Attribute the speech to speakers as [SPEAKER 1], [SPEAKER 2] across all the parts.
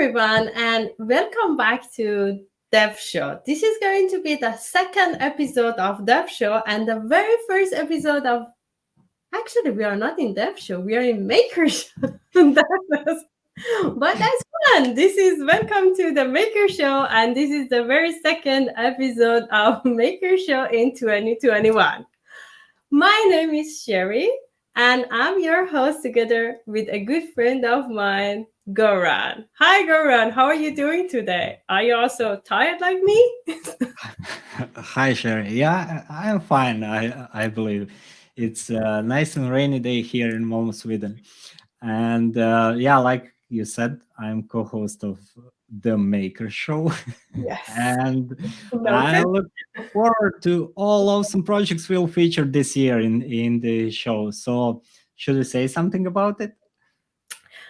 [SPEAKER 1] everyone, and welcome back to Dev Show. This is going to be the second episode of Dev Show and the very first episode of. Actually, we are not in Dev Show, we are in Maker Show. But that's fun. This is welcome to the Maker Show, and this is the very second episode of Maker Show in 2021. My name is Sherry, and I'm your host together with a good friend of mine, Goran. Hi, Goran. How are you doing today? Are you also tired like me?
[SPEAKER 2] Hi, Sherry. Yeah, I'm fine. I believe it's a nice and rainy day here in Malmö, Sweden, and yeah, like you said, I'm co-host of the Maker Show,
[SPEAKER 1] Yes.
[SPEAKER 2] and I
[SPEAKER 1] Noted.
[SPEAKER 2] look forward to all awesome projects we'll feature this year in the show. So, should we say something about it?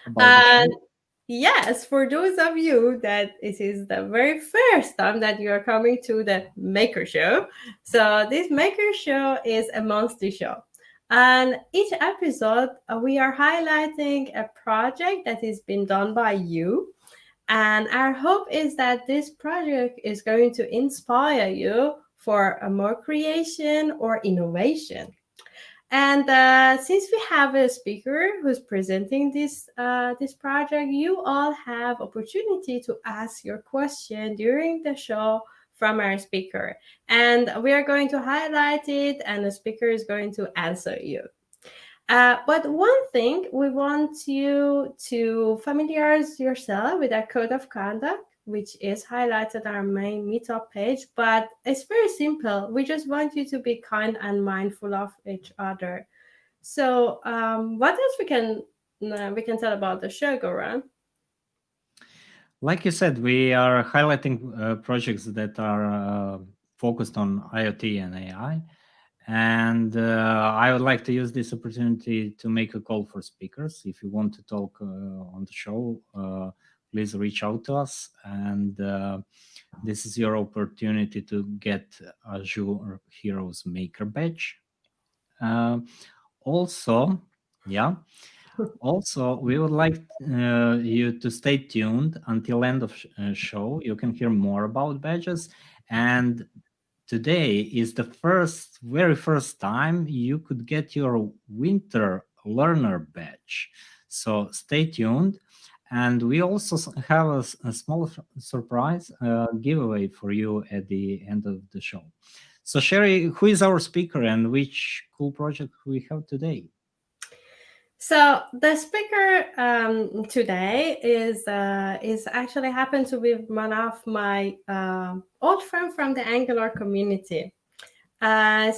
[SPEAKER 2] About the
[SPEAKER 1] And
[SPEAKER 2] show?
[SPEAKER 1] yes, for those of you that it is the very first time that you are coming to the Maker Show, so this Maker Show is a monthly show. And each episode, we are highlighting a project that has been done by you. And our hope is that this project is going to inspire you for a more creation or innovation. And since we have a speaker who's presenting this project, you all have opportunity to ask your question during the show from our speaker, and we are going to highlight it, and the speaker is going to answer you. But one thing we want you to familiarize yourself with our code of conduct, which is highlighted on our main meetup page. But it's very simple. We just want you to be kind and mindful of each other. So, what else we can tell about the show, Goran?
[SPEAKER 2] Like you said, we are highlighting projects that are focused on IoT and AI. And I would like to use this opportunity to make a call for speakers. If you want to talk on the show, please reach out to us. And this is your opportunity to get Azure Heroes Maker badge. Uh, also, yeah. Also, we would like you to stay tuned until end of show. You can hear more about badges, and today is the very first time you could get your winter learner badge. So stay tuned. And we also have a small surprise giveaway for you at the end of the show. So Sherry, who is our speaker and which cool project we have today?
[SPEAKER 1] So the speaker today is actually happened to be one of my old friend from the Angular community. For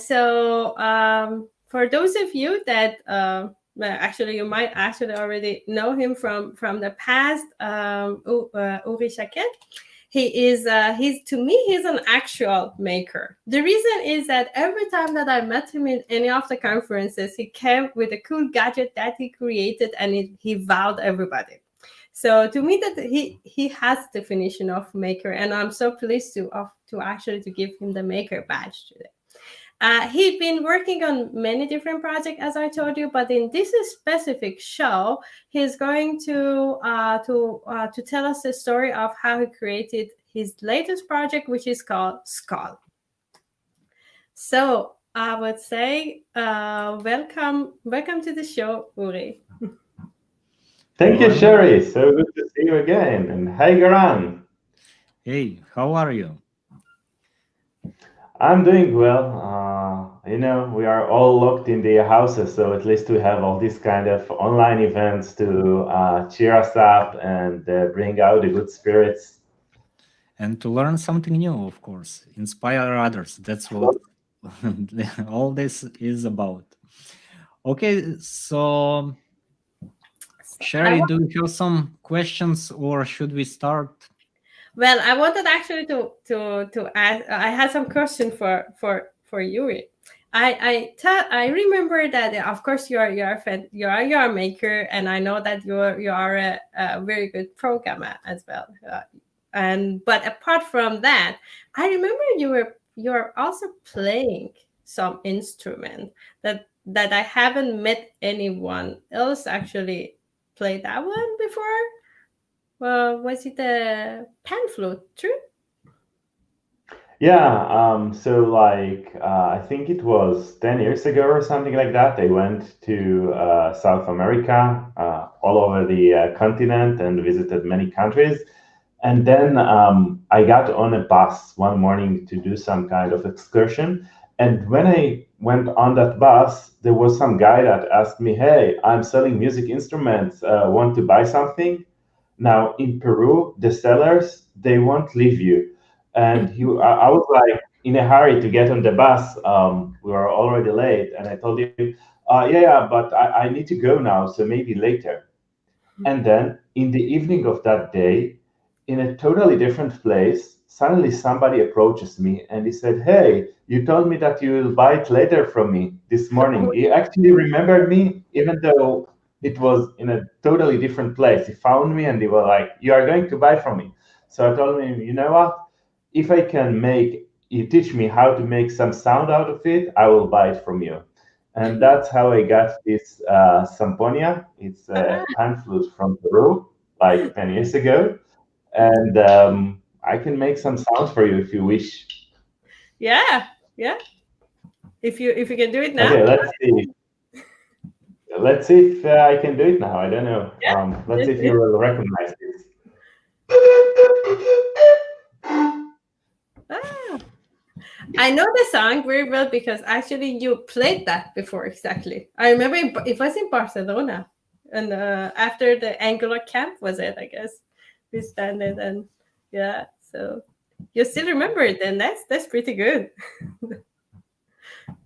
[SPEAKER 1] those of you that well, actually you might actually already know him from the past, Uri Shaked. He's to me he's an actual maker. The reason is that every time that I met him in any of the conferences, he came with a cool gadget that he created, and he wowed everybody. So to me, that he has the definition of maker, and I'm so pleased to actually to give him the maker badge today. He's been working on many different projects, as I told you, but in this specific show, he's going to tell us the story of how he created his latest project, which is called Skull. So I would say, welcome to the show, Uri.
[SPEAKER 3] Thank you,
[SPEAKER 2] Hello.
[SPEAKER 3] Sherry. So good to see you again. And hi, Garan.
[SPEAKER 2] Hey, how are you?
[SPEAKER 3] I'm doing well. We are all locked in the houses, so at least we have all these kind of online events to cheer us up and bring out the good spirits.
[SPEAKER 2] And to learn something new, of course, inspire others. That's what all this is about. Okay, so
[SPEAKER 1] I
[SPEAKER 2] Sherry, do you have some questions or should we start?
[SPEAKER 1] Well, I wanted actually to ask. I had some question for Yuri. I remember that of course you are a fan, you are a maker, and I know that you are a very good programmer as well. And but apart from that, I remember you're also playing some instrument that I haven't met anyone else actually play that one before. Well, was it a pan flute? True.
[SPEAKER 3] Yeah, so like I think it was 10 years ago or something like that. I went to South America, all over the continent, and visited many countries. And then I got on a bus one morning to do some kind of excursion. And when I went on that bus, there was some guy that asked me, "Hey, I'm selling music instruments. Want to buy something?" Now in Peru, the sellers they won't leave you, and I was like in a hurry to get on the bus. We were already late, and I told him, "Yeah, but I need to go now, so maybe later." And then in the evening of that day, in a totally different place, suddenly somebody approaches me and he said, "Hey, you told me that you will buy it later from me this morning."
[SPEAKER 1] Oh,
[SPEAKER 3] He actually remembered me, even though it was in a totally different place. He found me and he was like, "You are going to buy from me." So I told him, "You know what? If I can make you teach me how to make some sound out of it, I will buy it from you." And that's how I got this Samponia. It's
[SPEAKER 1] ah,
[SPEAKER 3] a pan flute from Peru, like 10 years ago. And I can make some sounds for you if you wish.
[SPEAKER 1] yeah, yeah. If you can do it now,
[SPEAKER 3] Okay, let's see. Let's see if I can do it now. I don't know.
[SPEAKER 1] yeah.
[SPEAKER 3] Let's see
[SPEAKER 1] Let's
[SPEAKER 3] if you
[SPEAKER 1] see.
[SPEAKER 3] will recognize this.
[SPEAKER 1] Ah, I know the song very well because actually you played that before. Exactly. I remember it was in Barcelona, and after the Angular camp was it? I guess we standed and yeah. So you still remember it, and that's pretty good.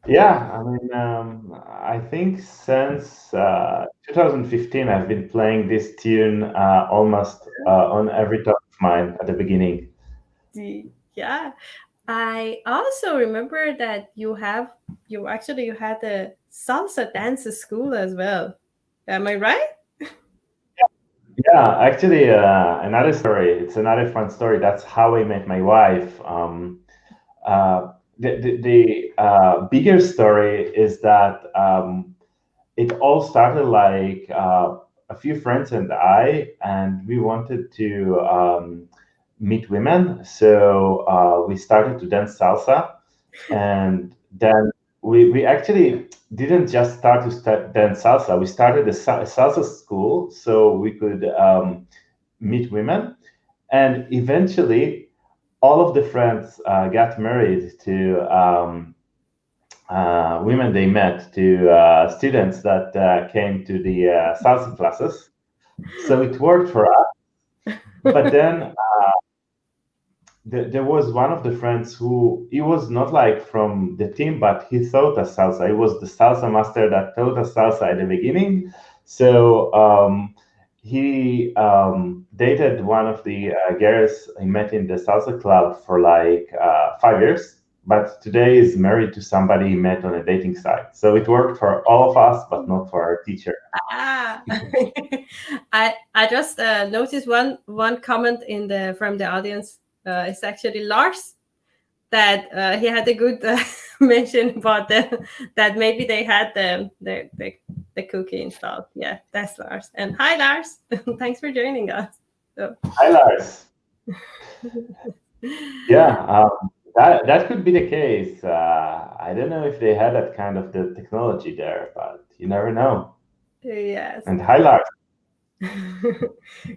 [SPEAKER 3] Yeah, I mean, I think since 2015, I've been playing this tune almost on every talk of mine at the beginning.
[SPEAKER 1] Yeah. I also remember that you had a salsa dance school as well. Am I right?
[SPEAKER 3] Yeah, actually, another story. It's another fun story. That's how I met my wife. The bigger story is that it all started like a few friends and we wanted to meet women. So we started to dance salsa, and then we actually didn't just start to dance salsa. We started a salsa school so we could meet women, and eventually all of the friends got married to women they met, to students that came to the salsa classes. So it worked for us. But then there was one of the friends who he was not like from the team, but he taught us salsa. He was the salsa master that taught us salsa at the beginning. So he dated one of the girls I met in the salsa club for like 5 years. But today is married to somebody he met on a dating site. So it worked for all of us, but not for our teacher.
[SPEAKER 1] Ah, I just noticed one comment in the from the audience. It's actually Lars that he had a good mention about that maybe they had the cookie installed. Yeah, that's Lars. And hi Lars, thanks for joining us. So,
[SPEAKER 3] Hi, Lars. Yeah, that could be the case. I don't know if they had that kind of the technology there, but you never know.
[SPEAKER 1] yes.
[SPEAKER 3] And hi, Lars.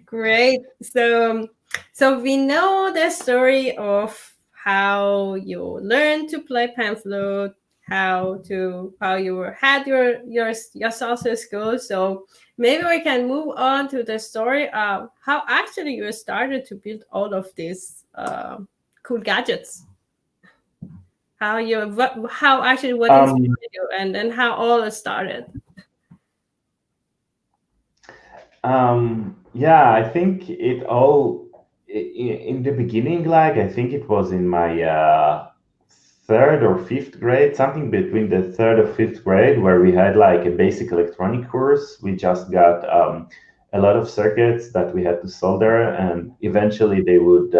[SPEAKER 1] Great. So we know the story of how you learned to play pan flute, how you had your salsa school. So maybe we can move on to the story of how actually you started to build all of these cool gadgets. How actually what
[SPEAKER 3] Um,
[SPEAKER 1] inspired you, and then how all it started.
[SPEAKER 3] yeah, I think it all in the beginning, like I think it was in my third or fifth grade, something between the third or fifth grade, where we had like a basic electronic course. We just got a lot of circuits that we had to solder, and eventually they would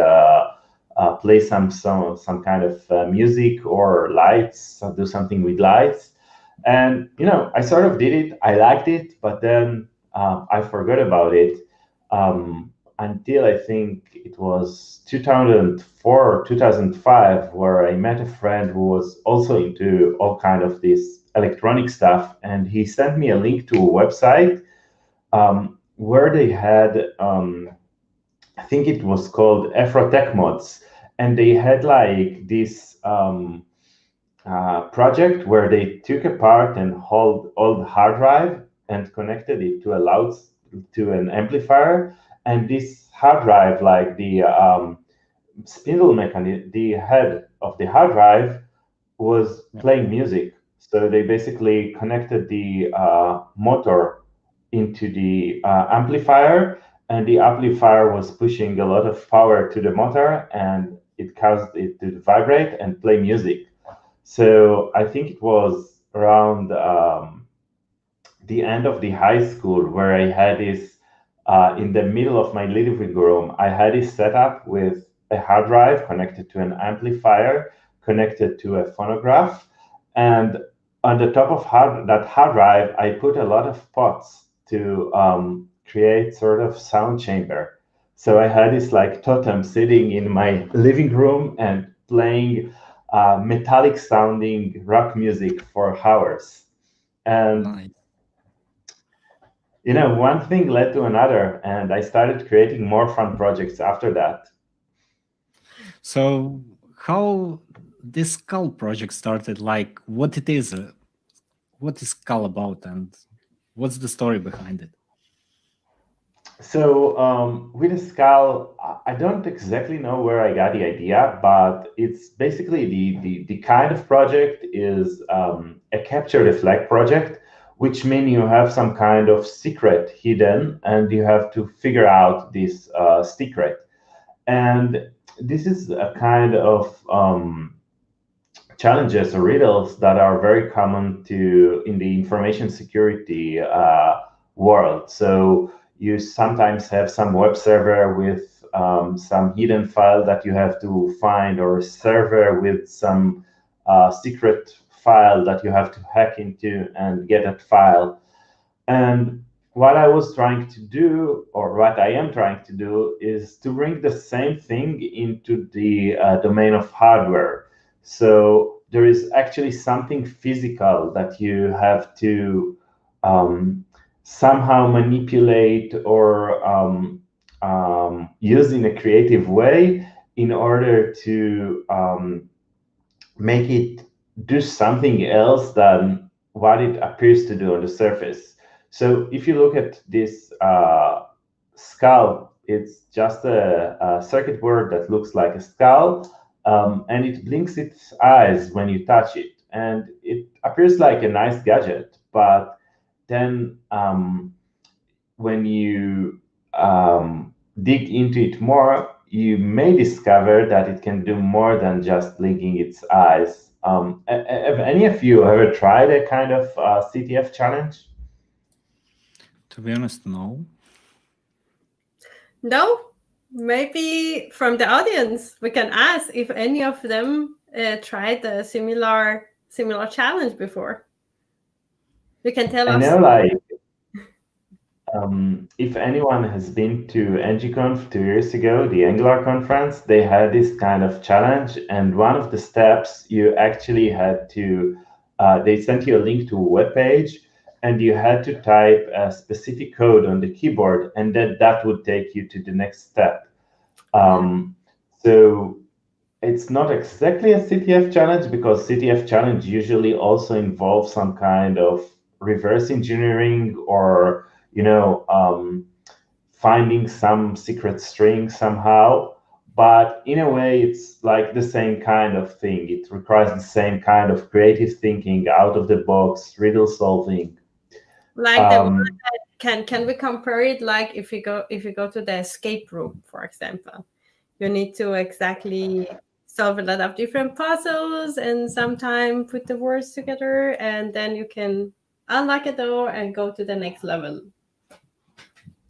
[SPEAKER 3] play some kind of music or lights, do something with lights. And I sort of did it. I liked it, but then I forgot about it. until I think it was 2004 or 2005, where I met a friend who was also into all kind of this electronic stuff, and he sent me a link to a website where they had, I think it was called Afrotech Mods, and they had like this project where they took apart an old hard drive and connected it to to an amplifier, and this hard drive, like the spindle mechanism, the head of the hard drive was playing music. So they basically connected the motor into the amplifier, and the amplifier was pushing a lot of power to the motor, and it caused it to vibrate and play music. So I think it was around the end of the high school where I had this in the middle of my living room. I had this setup with a hard drive connected to an amplifier, connected to a phonograph, and on the top of that hard drive, I put a lot of pots to create sort of sound chamber. So I had this like totem sitting in my living room and playing metallic sounding rock music for hours. And
[SPEAKER 2] Nice.
[SPEAKER 3] one thing led to another, and I started creating more fun projects after that.
[SPEAKER 2] So how this skull project started? Like what it is, what is skull about, and what's the story behind it?
[SPEAKER 3] So with a skull, I don't exactly know where I got the idea, but it's basically the kind of project is a capture the flag project, which means you have some kind of secret hidden, and you have to figure out this secret. And this is a kind of challenges or riddles that are very common to in the information security world. So you sometimes have some web server with some hidden file that you have to find, or a server with some secret file that you have to hack into and get that file. And what I was trying to do, or what I am trying to do, is to bring the same thing into the domain of hardware. So there is actually something physical that you have to somehow manipulate or use in a creative way in order to make it do something else than what it appears to do on the surface. So if you look at this skull, it's just a circuit board that looks like a skull, and it blinks its eyes when you touch it. And it appears like a nice gadget, but then when you dig into it more, you may discover that it can do more than just blinking its eyes. Have any of you ever tried a kind of CTF challenge?
[SPEAKER 2] To be honest, no.
[SPEAKER 1] No, maybe from the audience we can ask if any of them tried a similar challenge before. You can tell
[SPEAKER 3] I
[SPEAKER 1] us.
[SPEAKER 3] know, like, if anyone has been to ngConf 2 years ago, the Angular conference, they had this kind of challenge, and one of the steps you actually had to, they sent you a link to a web page, and you had to type a specific code on the keyboard, and then that would take you to the next step. So it's not exactly a CTF challenge, because CTF challenge usually also involves some kind of reverse engineering, or finding some secret string somehow. But in a way, it's like the same kind of thing. It requires the same kind of creative thinking, out of the box, riddle solving.
[SPEAKER 1] Like the one that can we compare it, like if you go to the escape room, for example, you need to exactly solve a lot of different puzzles and sometimes put the words together, and then you can unlock a door and go to the next level.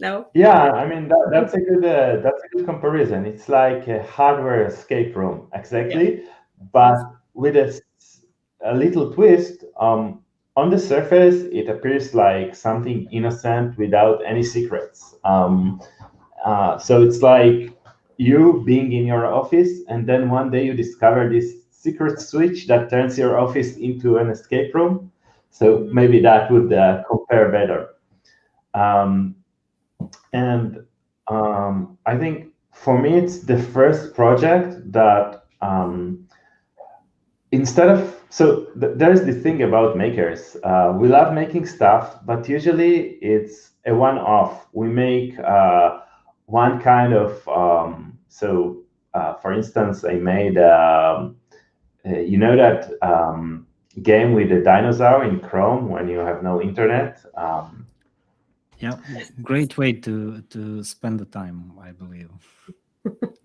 [SPEAKER 1] No?
[SPEAKER 3] Yeah, I mean that's a good comparison. It's like a hardware escape room, exactly, but with a little twist. On the surface, it appears like something innocent without any secrets. So it's like you being in your office, and then one day you discover this secret switch that turns your office into an escape room. So maybe that would compare better. Um, and I think for me, it's the first project that instead of there's this thing about makers. We love making stuff, but usually it's a one-off. We make one kind of for instance, I made you know that game with the dinosaur in Chrome when you have no internet.
[SPEAKER 2] Yeah, great way to spend the time, I believe.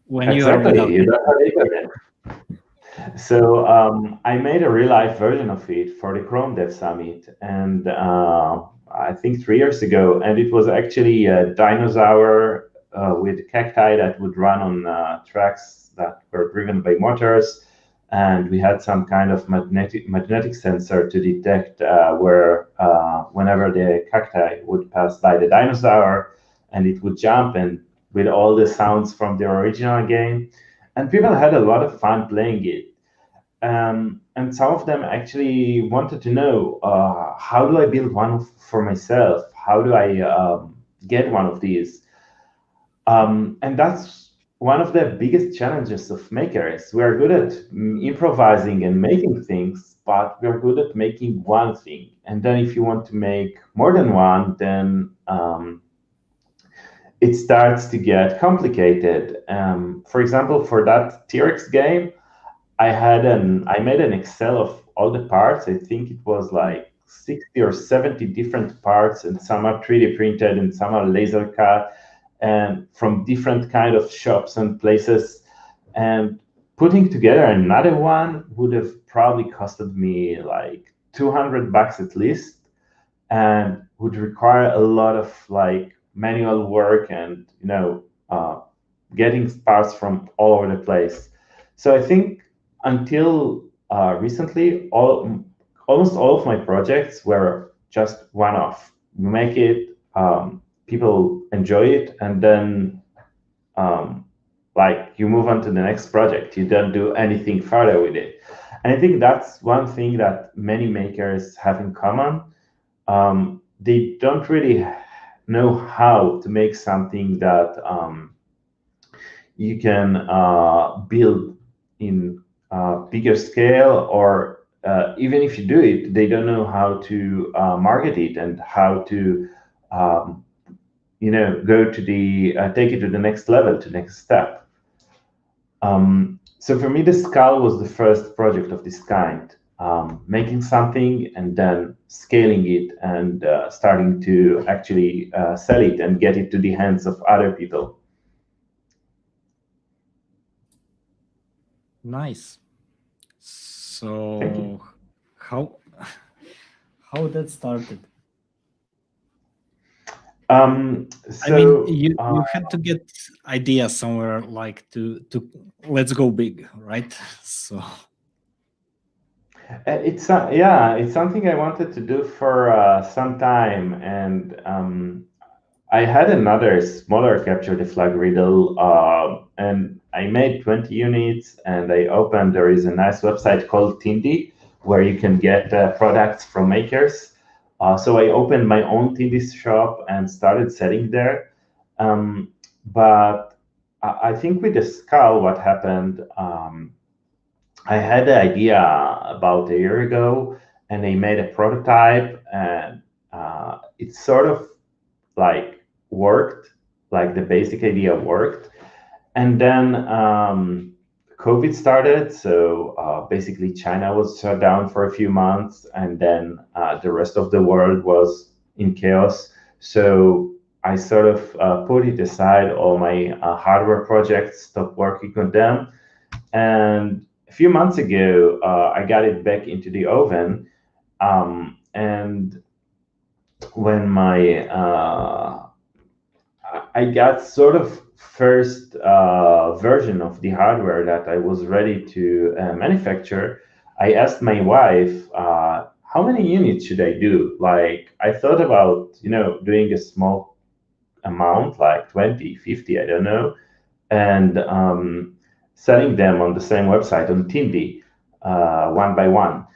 [SPEAKER 2] When you are
[SPEAKER 3] Exactly,
[SPEAKER 2] without
[SPEAKER 3] you
[SPEAKER 2] it.
[SPEAKER 3] don't have internet. So I made a real life version of it for the Chrome Dev Summit, and I think 3 years ago, and it was actually a dinosaur with cacti that would run on tracks that were driven by motors, and we had some kind of magnetic sensor to detect whenever the cacti would pass by the dinosaur, and it would jump, and with all the sounds from the original game. And people had a lot of fun playing it. And some of them actually wanted to know, how do I build one for myself? How do I get one of these? And that's one of the biggest challenges of makers. We are good at improvising and making things, but we are good at making one thing. And then if you want to make more than one, then it starts to get complicated. For example, for that T-Rex game, I made an Excel of all the parts. I think it was like 60 or 70 different parts, and some are 3D printed and some are laser cut, and from different kind of shops and places. And putting together another one would have probably costed me like $200 at least, and would require a lot of like manual work and getting parts from all over the place. So I think until recently, almost all of my projects were just one-off. You make it, people enjoy it, and then like you move on to the next project. You don't do anything further with it. And I think that's one thing that many makers have in common. They don't really know how to make something that you can build in bigger scale, or even if you do it, they don't know how to market it and how to go to the take it to the next level, to the next step. So for me, the Skull was the first project of this kind, making something and then scaling it and starting to actually sell it and get it to the hands of other people.
[SPEAKER 2] Nice. So how that started?
[SPEAKER 3] So,
[SPEAKER 2] I mean, you had to get ideas somewhere, like to let's go big, right? So
[SPEAKER 3] it's something I wanted to do for some time, and I had another smaller capture the flag riddle, and I made 20 units, and I opened. There is a nice website called Tindy where you can get products from makers. So I opened my own Tindy shop and started selling there. But I think with the Skull, what happened? I had the idea about a year ago, and I made a prototype, and it sort of like worked, like the basic idea worked. And then COVID started. So basically, China was shut down for a few months, and then the rest of the world was in chaos. So I sort of put it aside, all my hardware projects, stopped working on them. And a few months ago, I got it back into the oven. And when I got sort of first version of the hardware that I was ready to manufacture, I asked my wife, how many units should I do? Like, I thought about, doing a small amount, like 20, 50, I don't know, and selling them on the same website on Tindi, one by one.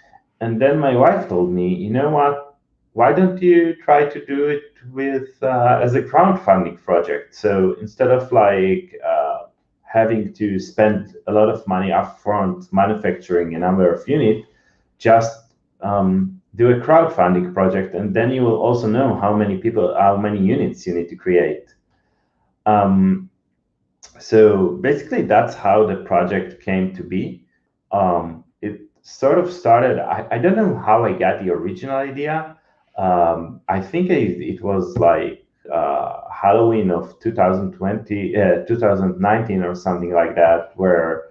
[SPEAKER 3] And then my wife told me, you know what? Why don't you try to do it with as a crowdfunding project? So instead of like having to spend a lot of money upfront manufacturing a number of units, just do a crowdfunding project, and then you will also know how many units you need to create. So basically, that's how the project came to be. It sort of started. I don't know how I got the original idea. I think it was like Halloween of 2020, 2019 or something like that, where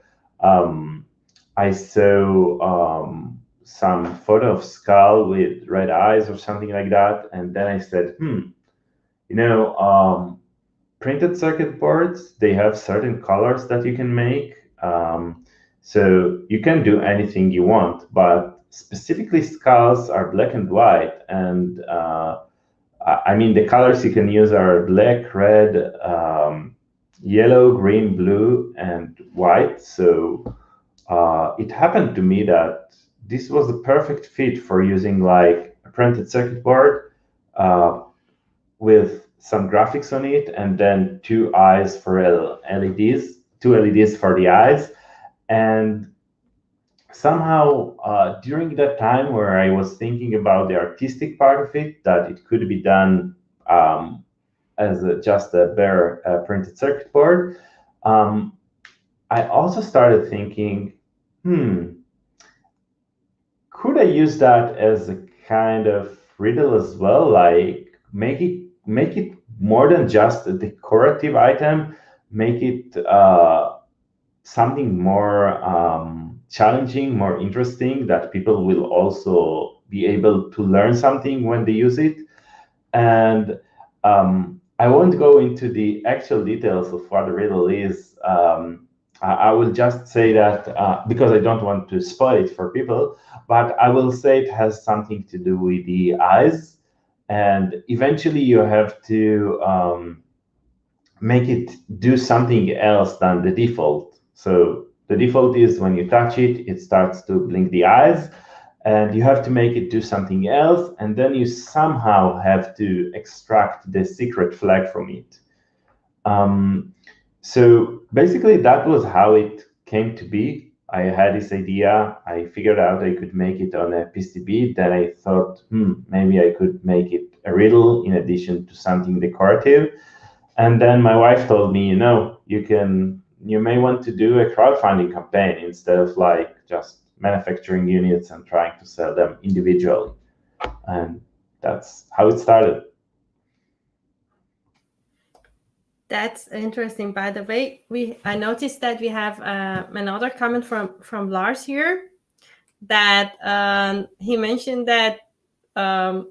[SPEAKER 3] I saw some photo of skull with red eyes or something like that, and then I said, you know, printed circuit boards, they have certain colors that you can make. So you can do anything you want, but specifically skulls are black and white. And I mean, the colors you can use are black, red, yellow, green, blue, and white. So it happened to me that this was the perfect fit for using like a printed circuit board with some graphics on it, and then two eyes for LEDs, two LEDs for the eyes. And somehow during that time where I was thinking about the artistic part of it, that it could be done as just a bare printed circuit board, I also started thinking, could I use that as a kind of riddle as well? Like make it more than just a decorative item, make it something more challenging, more interesting, that people will also be able to learn something when they use it. And I won't go into the actual details of what the riddle is. I will just say that because I don't want to spoil it for people, but I will say it has something to do with the eyes. And eventually you have to make it do something else than the default. So the default is when you touch it, it starts to blink the eyes, and you have to make it do something else. And then you somehow have to extract the secret flag from it. So basically, that was how it came to be. I had this idea. I figured out I could make it on a PCB. Then I thought, maybe I could make it a riddle in addition to something decorative. And then my wife told me, you may want to do a crowdfunding campaign instead of like just manufacturing units and trying to sell them individually. And that's how it started.
[SPEAKER 1] That's interesting. By the way, I noticed that we have another comment from Lars here, that he mentioned that a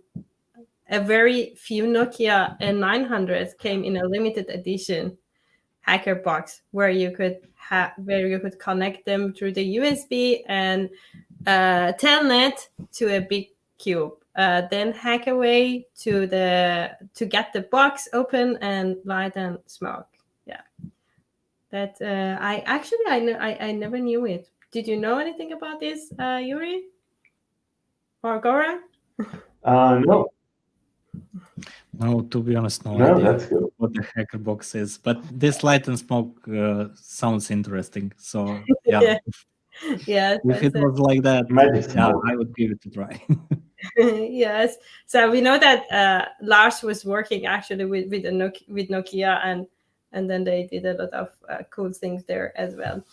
[SPEAKER 1] very few Nokia N900s came in a limited edition hacker box where you could connect them through the USB and telnet to a big cube. Then hack away to get the box open and light and smoke. Yeah, that I never knew it. Did you know anything about this, Uri or Gora?
[SPEAKER 3] No.
[SPEAKER 2] No, to be honest, no
[SPEAKER 3] No,
[SPEAKER 2] idea
[SPEAKER 3] that's good.
[SPEAKER 2] what the hacker box is. But this light and smoke sounds interesting. So yeah,
[SPEAKER 1] Yeah.
[SPEAKER 2] if it was like that, I would give it a try.
[SPEAKER 1] Yes. So we know that Lars was working actually with Nokia, and then they did a lot of cool things there as well.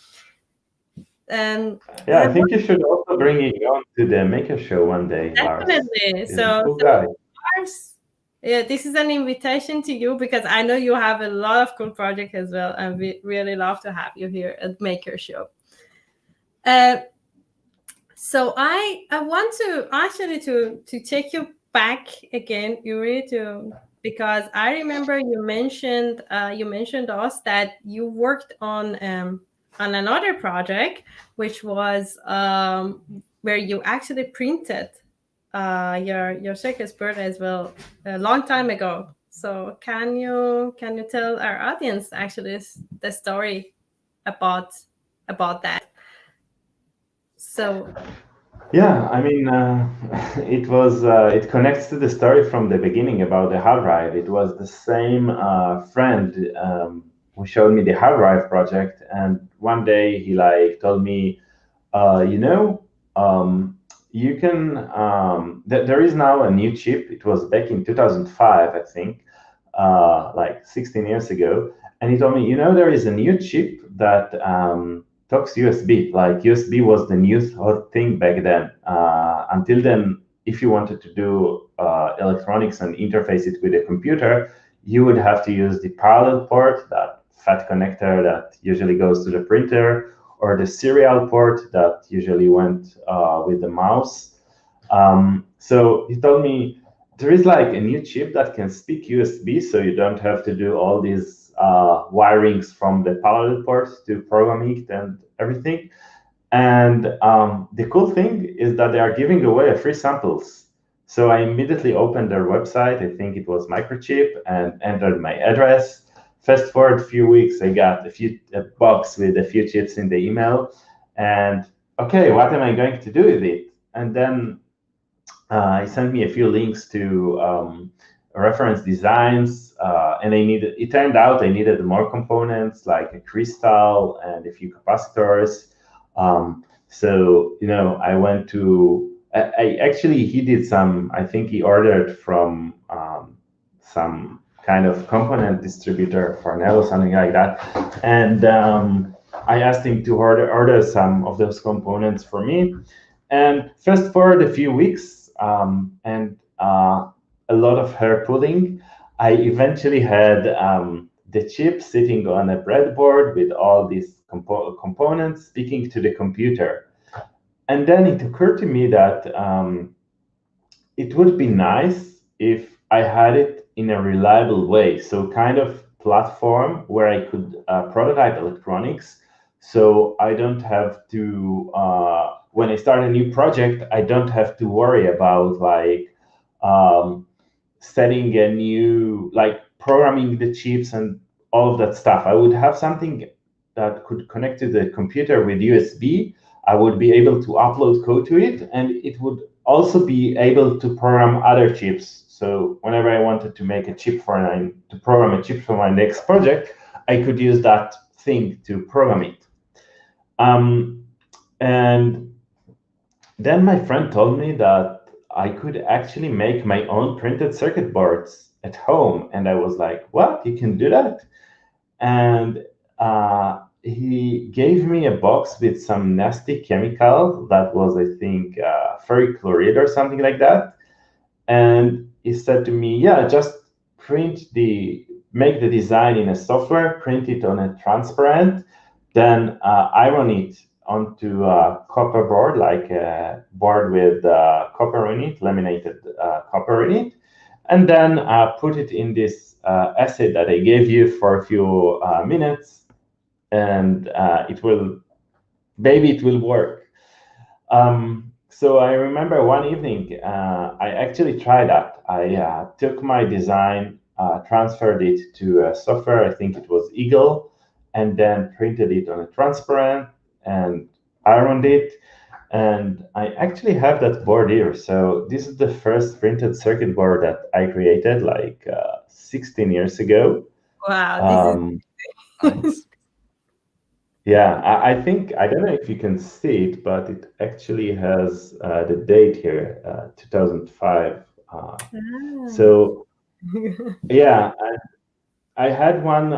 [SPEAKER 3] Yeah, I think you should also bring it on to the Maker Show one day, Lars.
[SPEAKER 1] Definitely. So Lars, yeah, this is an invitation to you because I know you have a lot of cool projects as well, and we really love to have you here at Maker Show. So I want to actually to take you back again, Uri, because I remember you mentioned us that you worked on another project, which was where you actually printed your circuit board as well a long time ago. So can you tell our audience actually the story about that? So
[SPEAKER 3] Yeah, I mean, it connects to the story from the beginning about the hard drive. It was the same friend who showed me the hard drive project, and one day he like told me, you know, you can. There is now a new chip. It was back in 2005, I think, like 16 years ago, and he told me, you know, there is a new chip that talks USB. Like USB was the new hot thing back then. Until then, if you wanted to do electronics and interface it with a computer, you would have to use the parallel port, that fat connector that usually goes to the printer, or the serial port that usually went with the mouse. So he told me there is like a new chip that can speak USB, so you don't have to do all these wirings from the parallel port to program it and everything. And the cool thing is that they are giving away free samples. So I immediately opened their website. I think it was Microchip, and entered my address. Fast forward a few weeks, I got a box with a few chips in the email. And okay, what am I going to do with it? And then he sent me a few links to reference designs, and it turned out I needed more components like a crystal and a few capacitors. So, you know, I went to, I actually, he did some, I think he ordered from some kind of component distributor, Farnell or something like that. And I asked him to order some of those components for me. And fast forward a few weeks, and a lot of hair pulling, I eventually had the chip sitting on a breadboard with all these components speaking to the computer. And then it occurred to me that it would be nice if I had it in a reliable way. So kind of platform where I could prototype electronics. So I don't have to, when I start a new project, I don't have to worry about like setting a new, like programming the chips and all of that stuff. I would have something that could connect to the computer with USB. I would be able to upload code to it, and it would also be able to program other chips. So whenever I wanted to make a chip to program a chip for my next project, I could use that thing to program it. And then my friend told me that I could actually make my own printed circuit boards at home. And I was like, what? You can do that? And he gave me a box with some nasty chemical that was, I think, ferric chloride or something like that. And he said to me, yeah, just make the design in a software, print it on a transparent, then iron it onto a copper board, like a board with copper in it, laminated copper in it, and then put it in this acid that I gave you for a few minutes, and it will work. So I remember one evening, I actually tried that. I took my design, transferred it to a software, I think it was Eagle, and then printed it on a transparent and ironed it. And I actually have that board here. So this is the first printed circuit board that I created like 16 years ago.
[SPEAKER 1] wow, this is
[SPEAKER 2] Nice.
[SPEAKER 3] Yeah, I think, I don't know if you can see it, but it actually has the date here, 2005. So yeah, I had one,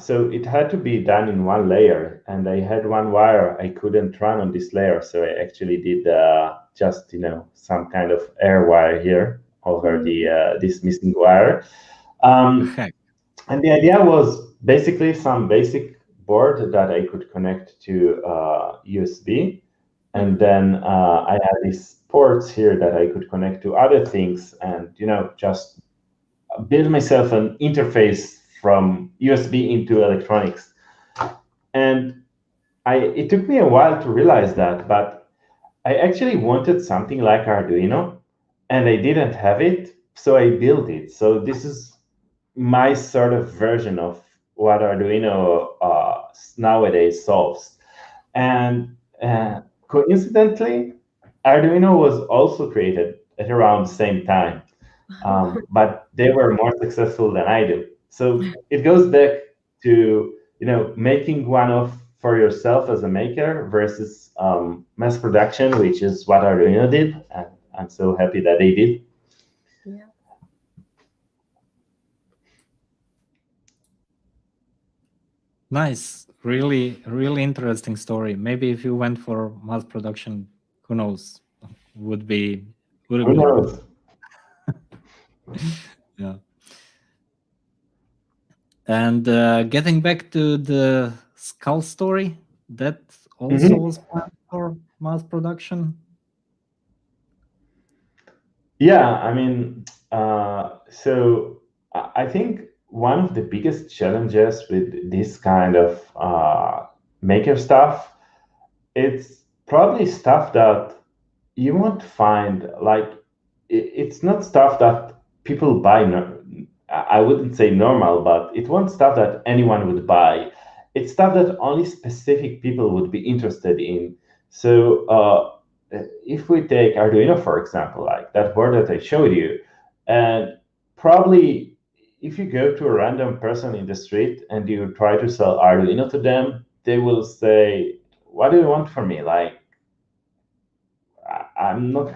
[SPEAKER 3] so it had to be done in one layer, and I had one wire I couldn't run on this layer, so I actually did just, you know, some kind of air wire here over the this missing wire.
[SPEAKER 2] Heck.
[SPEAKER 3] And the idea was basically some basic board that I could connect to USB. And then I had these ports here that I could connect to other things, and, you know, just build myself an interface from USB into electronics. And it took me a while to realize that, but I actually wanted something like Arduino, and I didn't have it, so I built it. So this is my sort of version of what Arduino nowadays solves. And coincidentally, Arduino was also created at around the same time, but they were more successful than I do. So it goes back to making one of for yourself as a maker versus mass production, which is what Arduino did, and I'm so happy that they did.
[SPEAKER 1] Yeah.
[SPEAKER 2] Nice, really, really interesting story. Maybe if you went for mass production, who knows, would be
[SPEAKER 3] Who
[SPEAKER 2] good.
[SPEAKER 3] knows?
[SPEAKER 2] Yeah. And getting back to the skull story, that also
[SPEAKER 3] Mhm.
[SPEAKER 2] was planned for mass production.
[SPEAKER 3] Yeah, I mean, so I think one of the biggest challenges with this kind of maker stuff, it's probably stuff that you won't find, like, it's not stuff that people buy. I wouldn't say normal, but it won't stuff that anyone would buy. It's stuff that only specific people would be interested in. So if we take Arduino, for example, like that board that I showed you, and probably if you go to a random person in the street and you try to sell Arduino to them, they will say, "What do you want from me? Like, I'm not.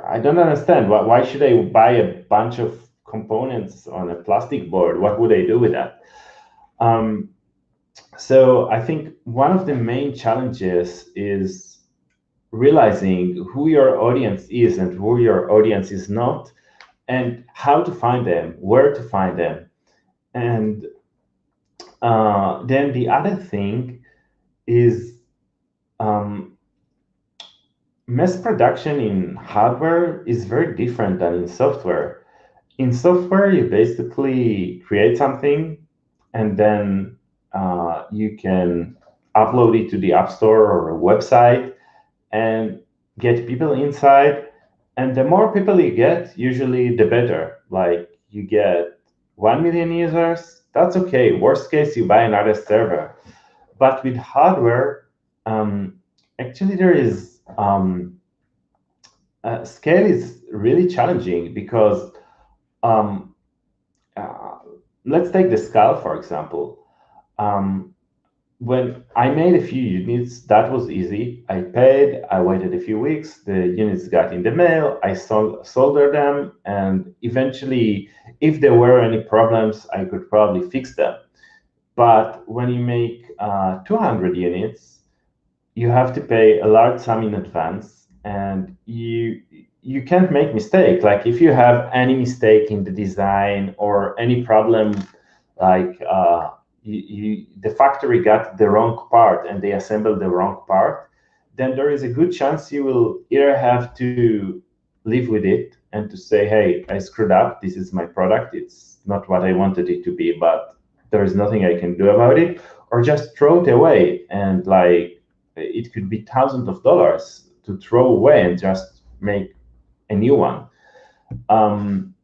[SPEAKER 3] I don't understand. Why should I buy a bunch of components on a plastic board? What would I do with that?" Um, so I think one of the main challenges is realizing who your audience is and who your audience is not, and how to find them, where to find them. And then the other thing is um, mass production in hardware is very different than in software. In software, you basically create something and then you can upload it to the App Store or a website and get people inside. And the more people you get, usually the better. Like you get 1 million users, that's okay. Worst case, you buy another server. But with hardware, um, actually there is scale is really challenging because um, uh, let's take the skull, for example. Um, when I made a few units, that was easy. I paid, I waited a few weeks, the units got in the mail, I soldered them, and eventually, if there were any problems, I could probably fix them. But when you make 200 units, you have to pay a large sum in advance, and you can't make mistake. Like if you have any mistake in the design or any problem, like the factory got the wrong part and they assembled the wrong part, then there is a good chance you will either have to live with it and to say, hey, I screwed up, this is my product, it's not what I wanted it to be, but there is nothing I can do about it, or just throw it away. And like it could be thousands of dollars to throw away and just make a new one. Um,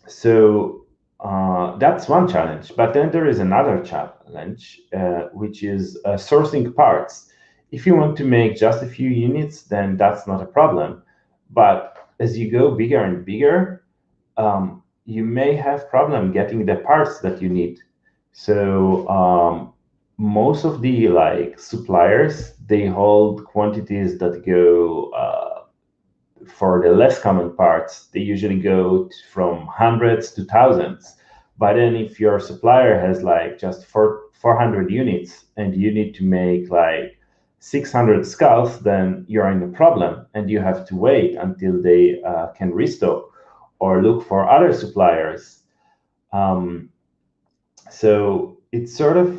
[SPEAKER 3] so that's one challenge. But then there is another challenge, which is sourcing parts. If you want to make just a few units, then that's not a problem. But as you go bigger and bigger, you may have problem getting the parts that you need. So most of the like suppliers, they hold quantities that go for the less common parts, they usually go from hundreds to thousands. But then if your supplier has like just 400 units and you need to make like 600 skulls, then you're in a problem and you have to wait until they can restock or look for other suppliers. Um, so it's sort of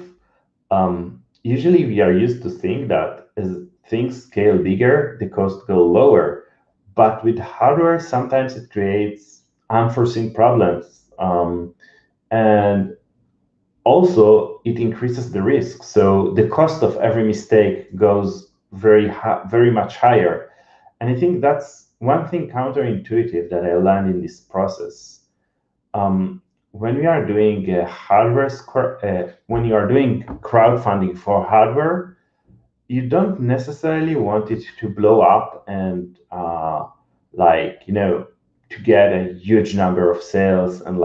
[SPEAKER 3] usually we are used to think that as things scale bigger, the costs go lower. But with hardware, sometimes it creates unforeseen problems. And also, it increases the risk. So the cost of every mistake goes very much higher. And I think that's one thing counterintuitive that I learned in this process. Um, when we are doing when you are doing crowdfunding for hardware, you don't necessarily want it to blow up and to get a huge number of sales and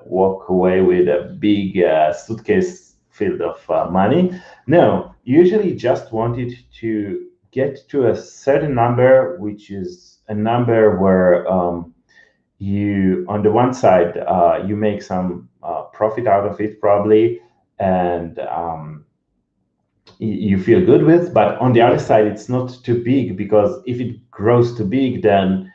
[SPEAKER 3] walk away with a big suitcase filled of money. No, usually just want it to get to a certain number, which is a number where you, on the one side, you make some profit out of it probably, and you feel good with, but on the other side, it's not too big, because if it grows too big, then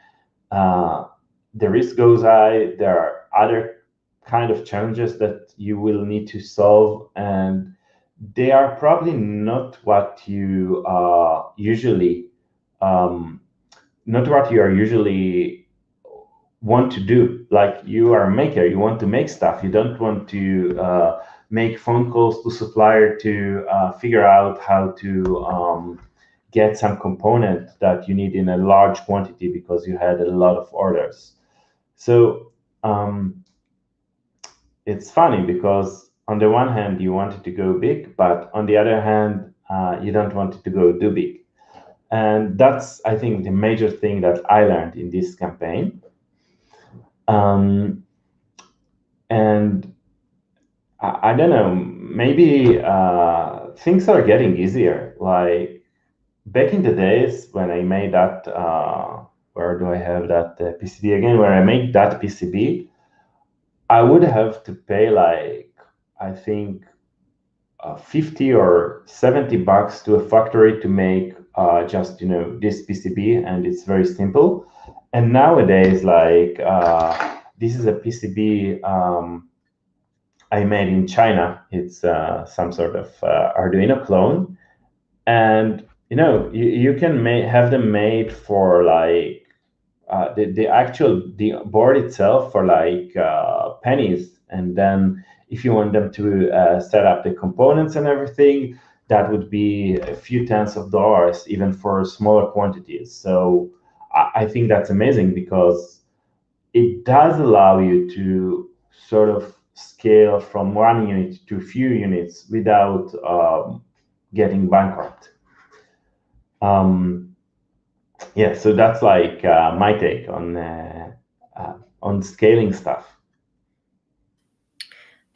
[SPEAKER 3] the risk goes high. There are other kind of challenges that you will need to solve, and they are probably not what you usually not what you are usually want to do. Like, you are a maker, you want to make stuff, you don't want to make phone calls to supplier to figure out how to get some component that you need in a large quantity because you had a lot of orders. So it's funny, because on the one hand you wanted to go big, but on the other hand you don't want it to go too big. And that's, I think, the major thing that I learned in this campaign. And I don't know, maybe things are getting easier. Like, back in the days when I made that, where do I have that PCB again? Where I made that PCB, I would have to pay, like, I think 50 or 70 bucks to a factory to make just this PCB, and it's very simple. And nowadays, like, this is a PCB I made in China. It's some sort of Arduino clone, and you can have them made for like the board itself for like pennies, and then if you want them to set up the components and everything, that would be a few tens of dollars, even for smaller quantities. So I think that's amazing, because it does allow you to sort of scale from one unit to a few units without getting bankrupt. Yeah, so that's like my take on scaling stuff.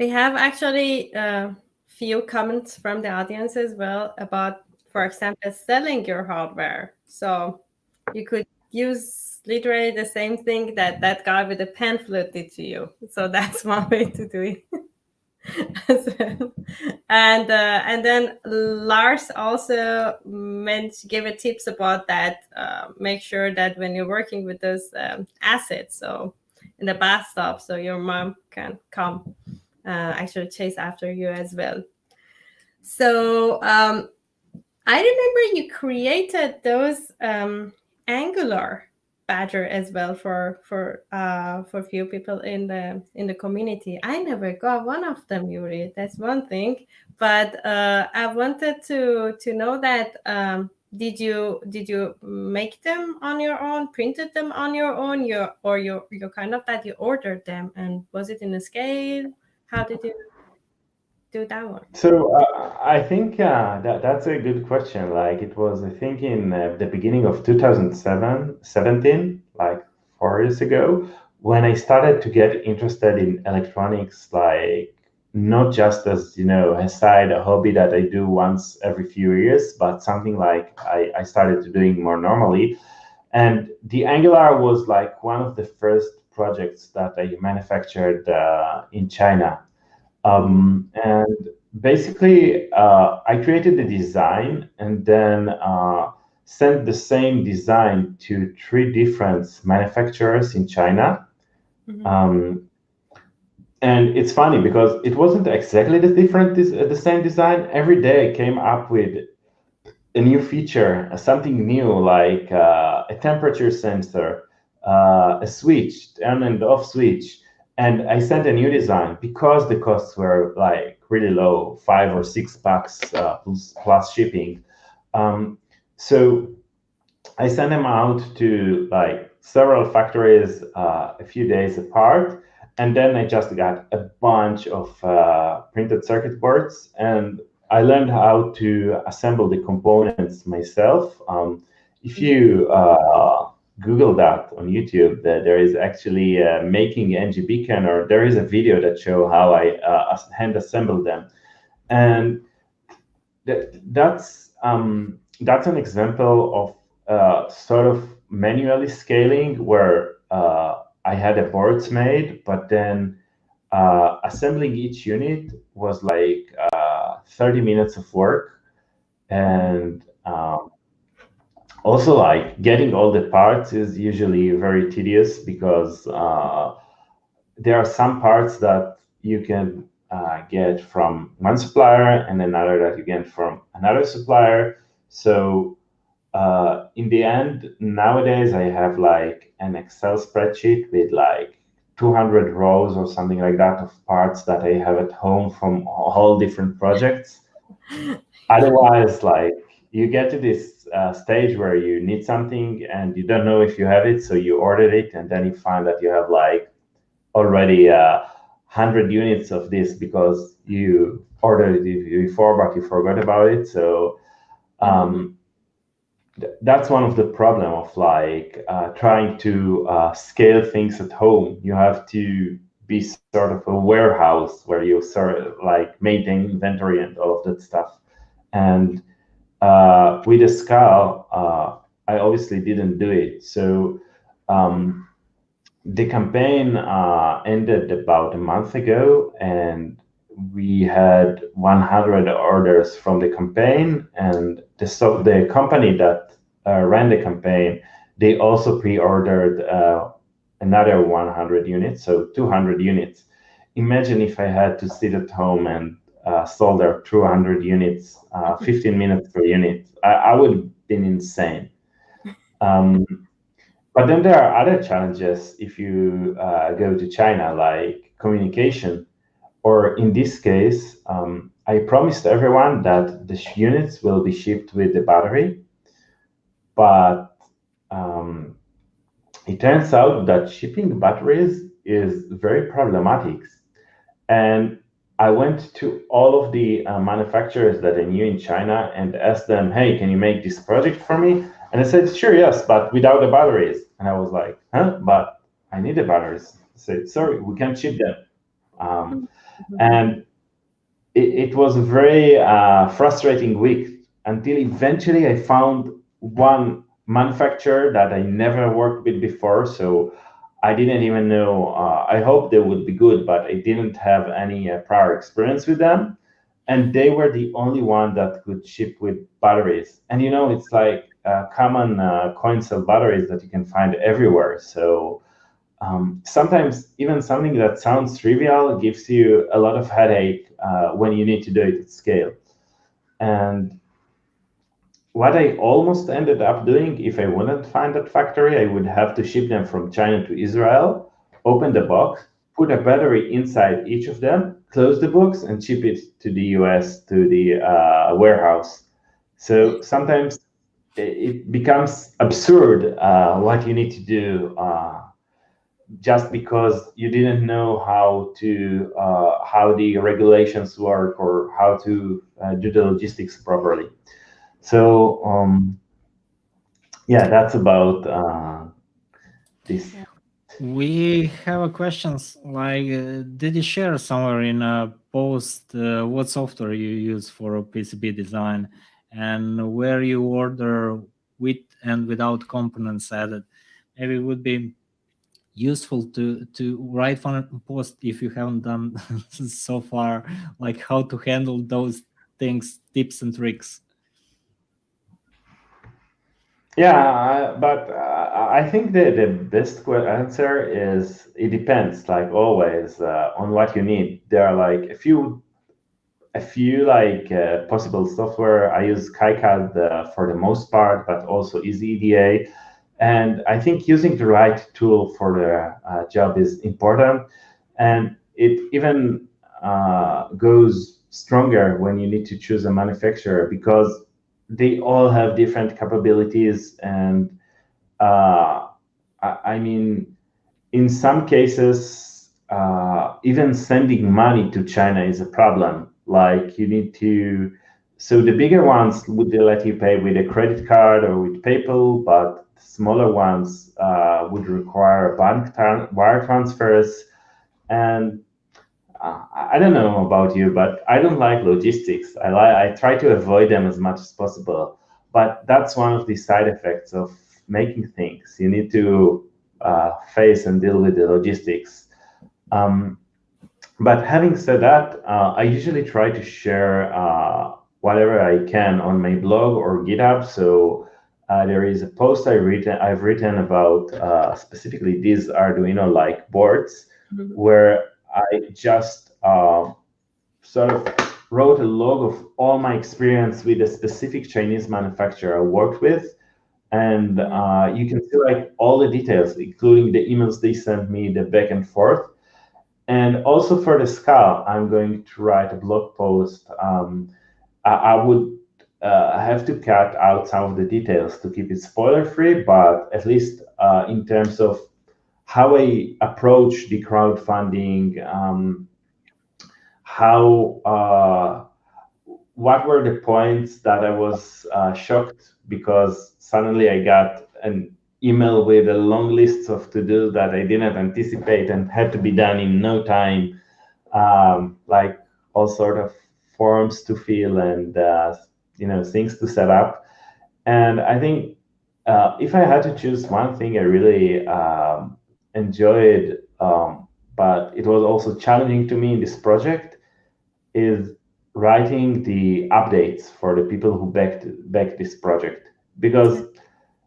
[SPEAKER 1] We have actually a few comments from the audience as well about, for example, selling your hardware. So you could use literally the same thing that guy with the pan flute did to you. So that's one way to do it. And then Lars also gave a tips about that. Make sure that when you're working with those assets, so in the bathtub, so your mom can come actually chase after you as well. So I remember you created those Angular badger as well for few people in the community. I never got one of them, Uri. That's one thing. But I wanted to know that did you make them on your own, printed them on your own, or you kind of that you ordered them, and was it in a scale? How did you do that one?
[SPEAKER 3] So I think that's a good question. Like, it was, I think, in the beginning of 2017, like 4 years ago, when I started to get interested in electronics, like, not just as, a side, a hobby that I do once every few years, but something like I started to doing more normally. And the Angular was like one of the first projects that I manufactured in China. And basically, I created the design and then sent the same design to 3 different manufacturers in China.
[SPEAKER 1] Mm-hmm.
[SPEAKER 3] And it's funny, because it wasn't exactly the same design. Every day I came up with a new feature, something new, like a temperature sensor, a switch, on and off switch. And I sent a new design because the costs were like really low, $5 or $6 plus shipping. So I sent them out to like several factories a few days apart, And then I just got a bunch of printed circuit boards, and I learned how to assemble the components myself. If you Google that on YouTube, there is actually making NG Beacon, or there is a video that show how I hand assemble them, and that's an example of sort of manually scaling where I had a boards made, but then assembling each unit was like 30 minutes of work, and also like getting all the parts is usually very tedious because there are some parts that you can get from one supplier and another that you get from another supplier. So in the end, nowadays I have like an Excel spreadsheet with like 200 rows or something like that of parts that I have at home from all different projects. Otherwise, like you get to this stage where you need something and you don't know if you have it, so you order it, and then you find that you have like already 100 units of this because you ordered it before, but you forgot about it. So that's one of the problem of like trying to scale things at home. You have to be sort of a warehouse where you sort of like maintain inventory and all of that stuff. And with a scale, I obviously didn't do it. So the campaign ended about a month ago, and we had 100 orders from the campaign, and the company that ran the campaign, they also pre-ordered another 100 units, so 200 units. Imagine if I had to sit at home and solder 200 units, 15 minutes per unit. I would have been insane. But then there are other challenges if you go to China, like communication. Or in this case, I promised everyone that the units will be shipped with the battery, but it turns out that shipping batteries is very problematic. And I went to all of the manufacturers that I knew in China and asked them, hey, can you make this project for me? And they said, sure, yes, but without the batteries. And I was like, huh? But I need the batteries. I said, sorry, we can't ship them. And it was a very frustrating week until eventually I found one manufacturer that I never worked with before. So I didn't even know. I hope they would be good, but I didn't have any prior experience with them. And they were the only one that could ship with batteries. And it's like common coin cell batteries that you can find everywhere. So sometimes even something that sounds trivial gives you a lot of headache when you need to do it at scale. And what I almost ended up doing, if I wouldn't find that factory, I would have to ship them from China to Israel, open the box, put a battery inside each of them, close the box, and ship it to the US, to the warehouse. So sometimes it becomes absurd what you need to do just because you didn't know how the regulations work or how to do the logistics properly. So yeah, that's about this.
[SPEAKER 2] We have a questions like, did you share somewhere in a post what software you use for PCB design and where you order with and without components added? Maybe it would be useful to write for a post if you haven't done so far, like how to handle those things, tips and tricks.
[SPEAKER 3] Yeah, but I think the best answer is it depends, like always, on what you need. There are like a few like possible software. I use KiCad for the most part, but also EasyEDA. And I think using the right tool for the job is important. And it even goes stronger when you need to choose a manufacturer because they all have different capabilities. And I mean, in some cases, even sending money to China is a problem. Like you need to, so the bigger ones would let you pay with a credit card or with PayPal, but smaller ones would require wire transfers. And I don't know about you, but I don't like logistics. I try to avoid them as much as possible. But that's one of the side effects of making things. You need to face and deal with the logistics. But having said that, I usually try to share whatever I can on my blog or GitHub. So there is a post I've written about specifically these Arduino-like boards, where I just sort of wrote a log of all my experience with a specific Chinese manufacturer I worked with. And you can see like all the details, including the emails they sent me, the back and forth. And also for the Scala, I'm going to write a blog post. I would have to cut out some of the details to keep it spoiler-free, but at least in terms of how I approach the crowdfunding, what were the points that I was shocked because suddenly I got an email with a long list of to-dos that I didn't anticipate and had to be done in no time, like all sort of forms to fill and things to set up. And I think if I had to choose one thing I really enjoyed, but it was also challenging to me in this project, is writing the updates for the people who backed this project. Because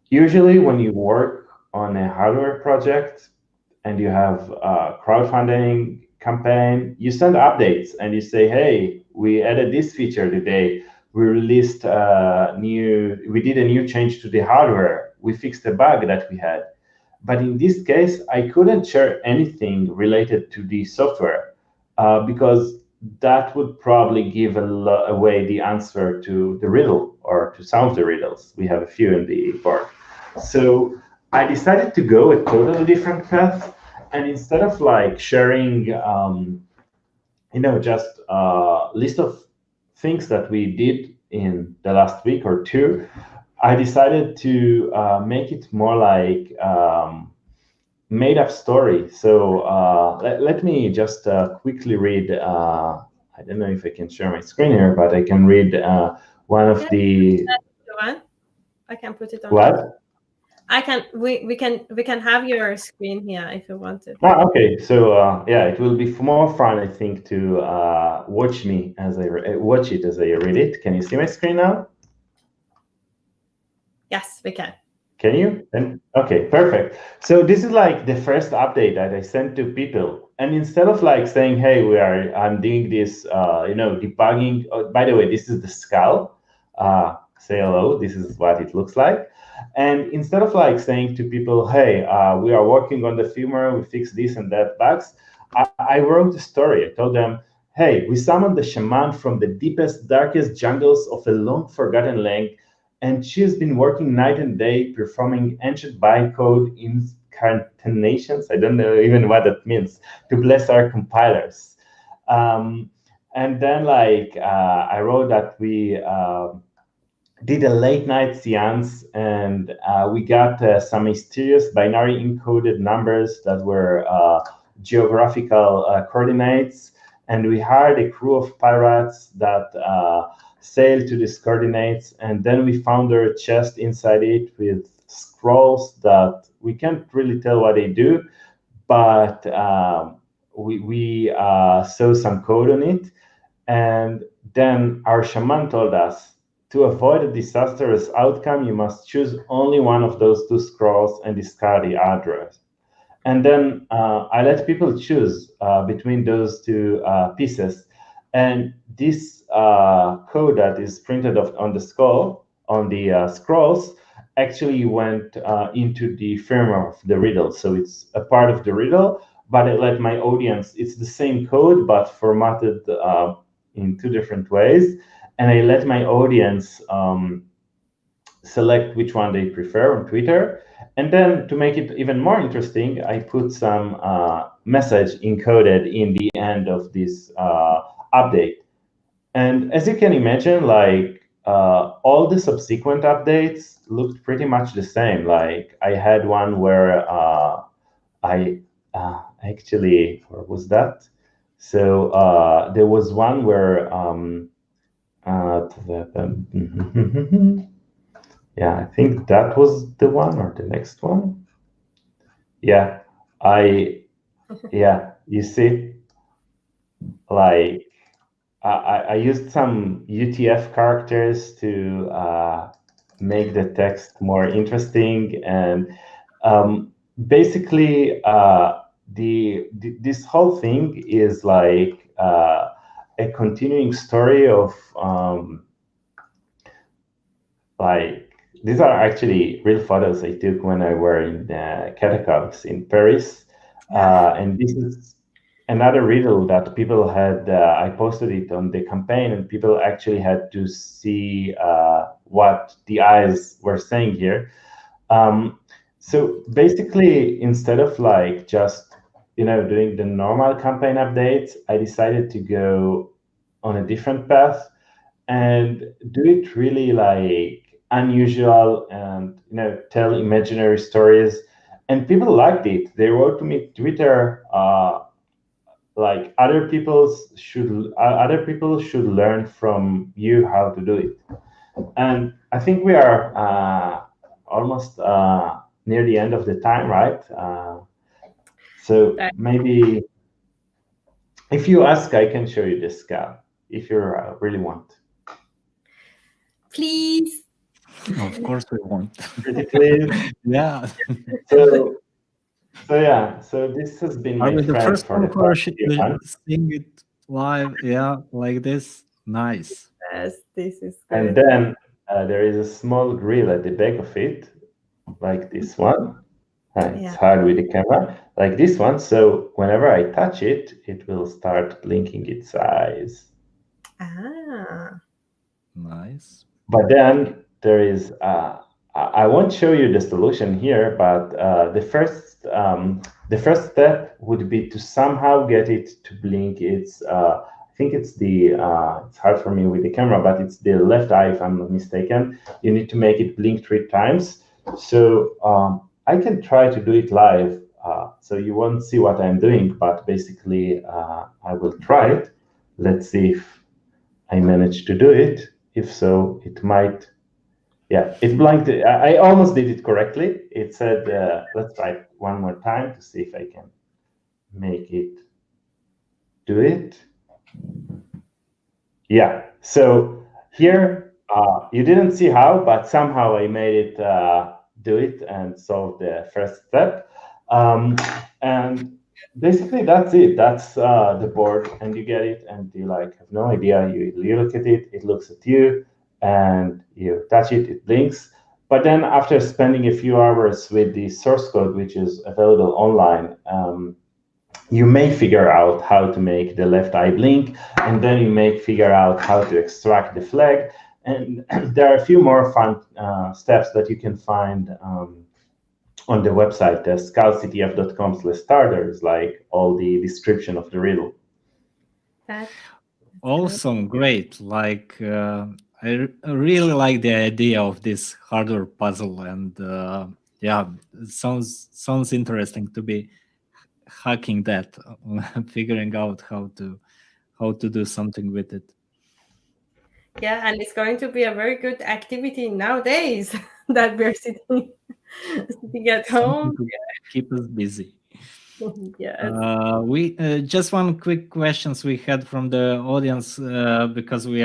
[SPEAKER 3] usually when you work on a hardware project and you have a crowdfunding campaign, you send updates and you say, hey, we added this feature today. We released we did a new change to the hardware. We fixed a bug that we had. But in this case, I couldn't share anything related to the software because that would probably give away the answer to the riddle or to some of the riddles. We have a few in the board. So I decided to go a totally different path. And instead of like sharing, just a list of things that we did in the last week or two, I decided to make it more like made up story. So let me just quickly read. I don't know if I can share my screen here, but I can read one of the.
[SPEAKER 1] I can put it on.
[SPEAKER 3] What?
[SPEAKER 1] I can. We can have your screen here if you want to.
[SPEAKER 3] Okay. So yeah, it will be more fun, I think, to watch me as I watch it as I read it. Can you see my screen now?
[SPEAKER 1] Yes, we can.
[SPEAKER 3] Can you? Okay, perfect. So this is like the first update that I sent to people. And instead of like saying, hey, I'm doing this, debugging. Oh, by the way, this is the skull. Say hello. This is what it looks like. And instead of like saying to people, hey, we are working on the firmware, we fix this and that bugs, I wrote a story. I told them, hey, we summoned the shaman from the deepest, darkest jungles of a long forgotten land, and she has been working night and day performing ancient bytecode incantations. I don't know even what that means, to bless our compilers. And then I wrote that we did a late night seance and we got some mysterious binary encoded numbers that were geographical coordinates. And we hired a crew of pirates that sailed to these coordinates, and then we found their chest inside it with scrolls that we can't really tell what they do, but we saw some code on it. And then our shaman told us, to avoid a disastrous outcome, you must choose only one of those two scrolls and discard the others. And then I let people choose between those two pieces. And this code that is printed on the skull, on the scrolls, actually went into the firmware of the riddle. So it's a part of the riddle, but I let my audience, it's the same code, but formatted in two different ways. And I let my audience select which one they prefer on Twitter. And then to make it even more interesting, I put some message encoded in the end of this update. And as you can imagine, like all the subsequent updates looked pretty much the same. Like I had one where I actually, where was that? So there was one where yeah, I think that was the one or the next one. Yeah, you see, like I used some UTF characters to make the text more interesting, and basically this whole thing is like a continuing story of like these are actually real photos I took when I were in the catacombs in Paris, and this is another riddle that people had. I posted it on the campaign, and people actually had to see what the eyes were saying here. So basically, instead of like just doing the normal campaign updates, I decided to go on a different path and do it really like unusual and tell imaginary stories. And people liked it. They wrote to me Twitter. Like other people should learn from you how to do it. And I think we are almost near the end of the time, right? So maybe if you ask, I can show you this scale if you really want.
[SPEAKER 1] Please.
[SPEAKER 2] Of course we want.
[SPEAKER 3] Pretty please.
[SPEAKER 2] Yeah.
[SPEAKER 3] So this has been my
[SPEAKER 2] Are we the
[SPEAKER 3] friend
[SPEAKER 2] first
[SPEAKER 3] for
[SPEAKER 2] one
[SPEAKER 3] the
[SPEAKER 2] who are
[SPEAKER 3] past few months.
[SPEAKER 2] seeing it live? Yeah, like this. Nice.
[SPEAKER 1] Yes, this is good.
[SPEAKER 3] And then there is a small grill at the back of it, like this one. It's hard with the camera, like this one. So whenever I touch it, it will start blinking its eyes.
[SPEAKER 2] Nice.
[SPEAKER 3] But then there is, I won't show you the solution here, but the first step would be to somehow get it to blink its, I think it's it's hard for me with the camera, but it's the left eye, if I'm not mistaken. You need to make it blink 3 times. So I can try to do it live, so you won't see what I'm doing, but basically I will try it. Let's see if I manage to do it. If so, it might. Yeah, it blinked. I almost did it correctly. It said, let's try it one more time to see if I can make it do it. Yeah, so here, you didn't see how, but somehow I made it do it and solve the first step. And basically that's it. That's the board, and you get it and you like have no idea. You look at it, it looks at you, and you touch it, it blinks. But then after spending a few hours with the source code, which is available online, you may figure out how to make the left eye blink, and then you may figure out how to extract the flag. And there are a few more fun steps that you can find on the website, scalctf.com/starters, like all the description of the riddle.
[SPEAKER 1] That's
[SPEAKER 2] awesome, great. Like I really like the idea of this hardware puzzle, and yeah, it sounds interesting to be hacking that, figuring out how to do something with it.
[SPEAKER 1] Yeah, and it's going to be a very good activity nowadays that we're sitting at home.
[SPEAKER 2] Something to keep us busy.
[SPEAKER 1] Yes.
[SPEAKER 2] We just one quick questions we had from the audience because we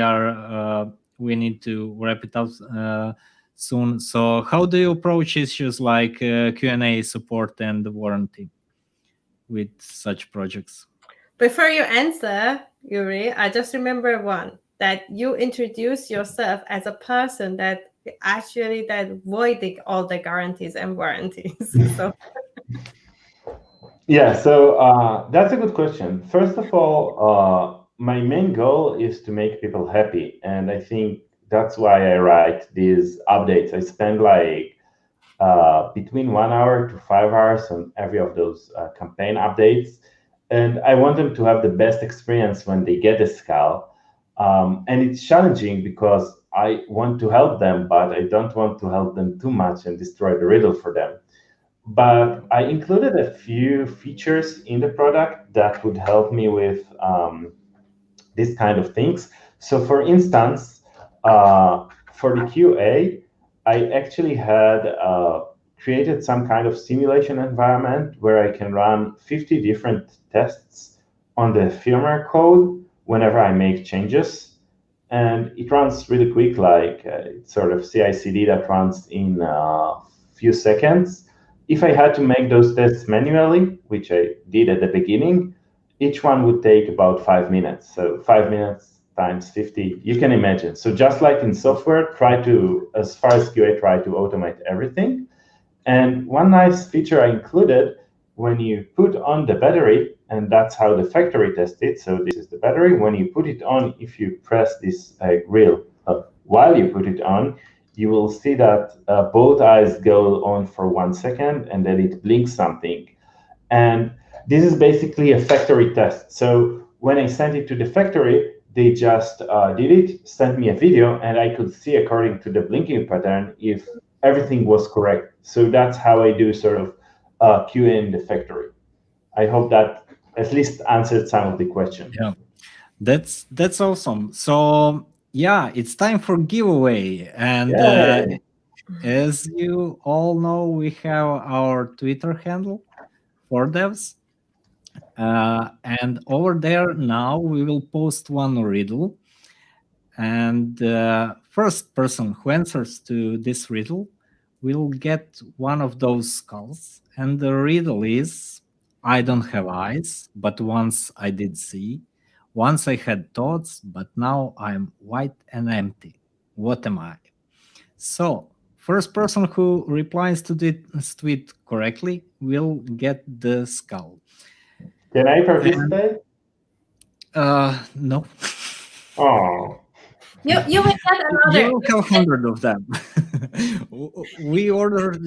[SPEAKER 2] need to wrap it up soon. So how do you approach issues like Q&A support and warranty with such projects?
[SPEAKER 1] Before you answer, Uri, I just remember one, that you introduce yourself as a person that actually that voiding all the guarantees and warranties. So
[SPEAKER 3] yeah, so that's a good question. First of all, my main goal is to make people happy, and I think that's why I write these updates. I spend like between 1 hour to 5 hours on every of those campaign updates. and I want them to have the best experience when they get a skull. And it's challenging because I want to help them, but I don't want to help them too much and destroy the riddle for them. But I included a few features in the product that would help me with these kind of things. So, for instance, for the QA, I actually had created some kind of simulation environment where I can run 50 different tests on the firmware code whenever I make changes. And it runs really quick, like it's sort of CI/CD that runs in a few seconds. If I had to make those tests manually, which I did at the beginning, each one would take about 5 minutes. So 5 minutes times 50, you can imagine. So just like in software, try to, as far as QA, try to automate everything. And one nice feature I included, when you put on the battery, and that's how the factory tested, so this is the battery, when you put it on, if you press this grill while you put it on, you will see that both eyes go on for 1 second and then it blinks something. And this is basically a factory test. So when I sent it to the factory, they just did it, sent me a video, and I could see according to the blinking pattern if everything was correct. So that's how I do sort of QA in the factory. I hope that at least answered some of the questions.
[SPEAKER 2] Yeah, that's awesome. So yeah, it's time for giveaway, and
[SPEAKER 3] Yay.
[SPEAKER 2] as you all know, we have our Twitter handle for devs, and over there now we will post one riddle, and first person who answers to this riddle will get one of those skulls. And the riddle is: I don't have eyes, but once I did see. Once I had thoughts, but now I'm white and empty. What am I? So, first person who replies to this tweet correctly will get the skull.
[SPEAKER 3] Can I participate?
[SPEAKER 2] No.
[SPEAKER 3] Oh.
[SPEAKER 1] You will get another.
[SPEAKER 2] You will have 100 of them. We ordered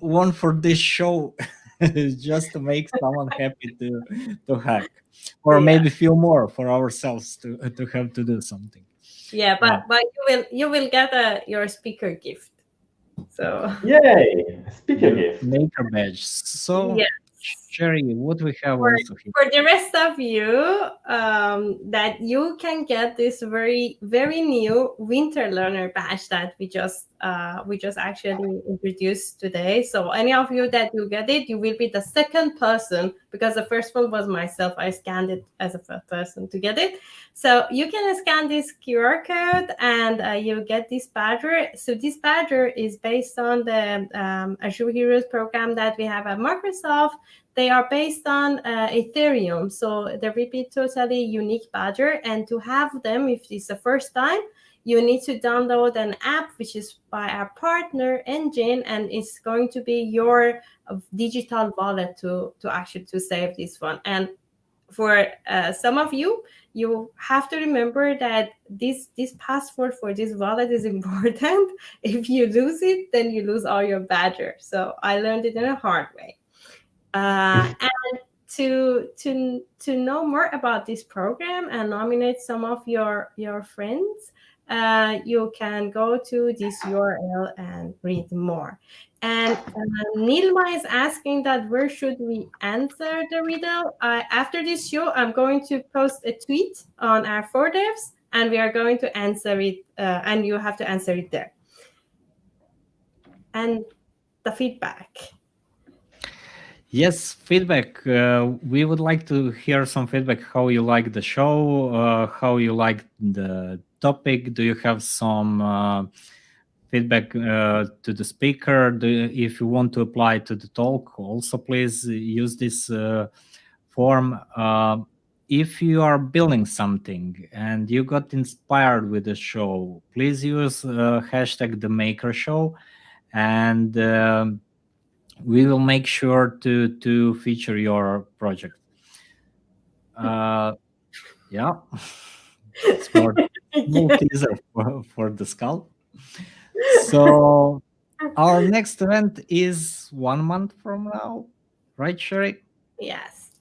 [SPEAKER 2] one for this show just to make someone happy to hack, or
[SPEAKER 1] Yeah.
[SPEAKER 2] maybe a few more for ourselves to have to do something.
[SPEAKER 1] Yeah, but you will get your speaker gift. So
[SPEAKER 3] Yay! Speaker gift.
[SPEAKER 2] Maker badge. So,
[SPEAKER 1] yes.
[SPEAKER 2] Sherry, what we have
[SPEAKER 1] For,
[SPEAKER 2] also here?
[SPEAKER 1] for the rest of you, that you can get this very new winter learner badge that we just actually introduced today. So any of you that you get it, you will be the second person, because the first one was myself. I scanned it as a first person to get it. So you can scan this QR code and you get this badger. So this badger is based on the Azure Heroes program that we have at Microsoft. They are based on Ethereum, so they will be totally unique badger. And to have them, if it's the first time, you need to download an app which is by our partner Engine, and it's going to be your digital wallet to actually to save this one. And for some of you, you have to remember that this password for this wallet is important. If you lose it, then you lose all your badger. So I learned it in a hard way. And to know more about this program and nominate some of your friends, you can go to this URL and read more. And Nilma is asking that where should we answer the riddle? After this show, I'm going to post a tweet on our 4devs, and we are going to answer it, and you have to answer it there. And the feedback.
[SPEAKER 2] Yes, feedback. We would like to hear some feedback. How you like the show? How you like the topic? Do you have some feedback to the speaker? If you want to apply to the talk, also please use this form. If you are building something and you got inspired with the show, please use hashtag the Maker Show, and we will make sure to feature your project. Yeah, small teaser for the skull. So our next event is 1 month from now, right, Sherry?
[SPEAKER 1] Yes.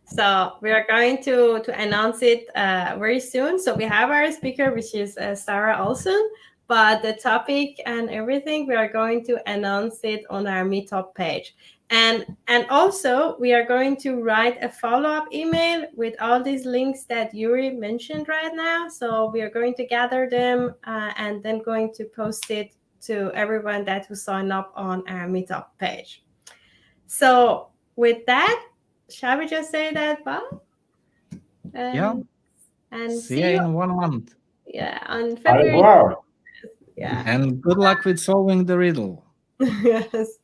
[SPEAKER 1] So we are going to announce it very soon. So we have our speaker, which is Sarah Olson, but the topic and everything we are going to announce it on our meetup page. And also we are going to write a follow-up email with all these links that Yuri mentioned right now. So we are going to gather them and then going to post it to everyone that will sign up on our meetup page. So with that, shall we just say that bye?
[SPEAKER 2] Yeah.
[SPEAKER 1] And
[SPEAKER 2] See
[SPEAKER 1] see
[SPEAKER 2] you
[SPEAKER 1] you,
[SPEAKER 2] in 1 month.
[SPEAKER 1] yeah, on
[SPEAKER 3] Au
[SPEAKER 1] February.
[SPEAKER 3] revoir.
[SPEAKER 1] Yeah.
[SPEAKER 2] And good luck with solving the riddle.
[SPEAKER 1] Yes.